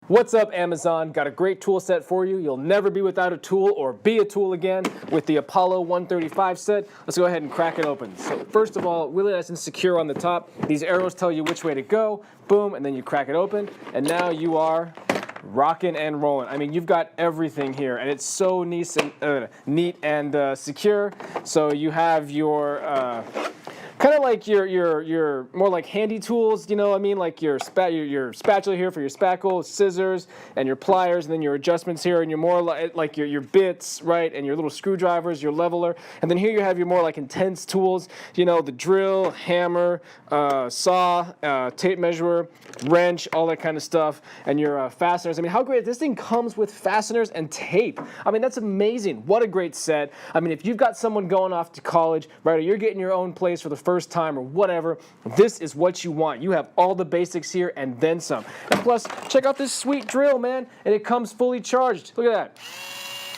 What's up, Amazon? Got a great tool set for you. You'll never be without a tool or be a tool again with the Apollo 135 set. Let's go ahead and crack it open. So first of all, really nice and secure on the top. These arrows tell you which way to go. Boom, and then you crack it open. And now you are rocking and rolling. I mean, you've got everything here, and it's so neat and secure. So you have your kind of like your more like handy tools, you know what I mean? Like your spatula here for your spackle, scissors, and your pliers, and then your adjustments here, and your more like your bits, right? And your little screwdrivers, your leveler. And then here you have your more like intense tools, you know, the drill, hammer, saw, tape measure, wrench, all that kind of stuff, and your fasteners. I mean, how great, this thing comes with fasteners and tape. I mean, that's amazing. What a great set. I mean, if you've got someone going off to college, right, or you're getting your own place for the first time or whatever, this is what you want. You have all the basics here and then some. And plus, check out this sweet drill, man, and it comes fully charged. Look at that.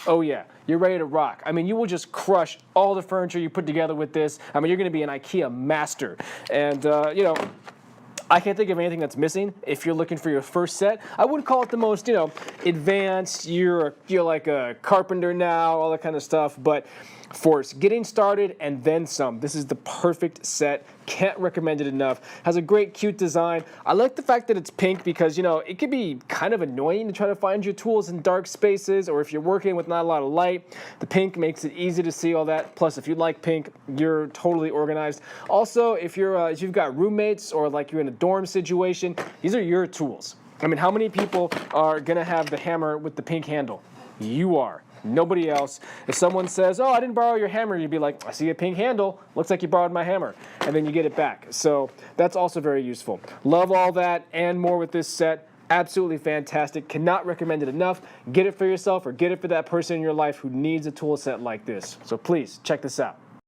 Oh yeah, you're ready to rock. I mean, you will just crush all the furniture you put together with this. I mean, you're gonna be an IKEA master. And you know, I can't think of anything that's missing if you're looking for your first set. I wouldn't call it the most, you know, advanced, you're like a carpenter now, all that kind of stuff, but for getting started and then some, this is the perfect set. Can't recommend it enough. Has a great, cute design. I like the fact that it's pink because, you know, it could be kind of annoying to try to find your tools in dark spaces, or if you're working with not a lot of light. The pink makes it easy to see all that. Plus, if you like pink, you're totally organized. Also, if you've got roommates or like you're in a dorm situation, these are your tools. I mean, how many people are gonna have the hammer with the pink handle? You are. Nobody else. If someone says, oh, I didn't borrow your hammer, you'd be like, I see a pink handle. Looks like you borrowed my hammer. And then you get it back. So that's also very useful. Love all that and more with this set. Absolutely fantastic. Cannot recommend it enough. Get it for yourself or get it for that person in your life who needs a tool set like this. So please check this out.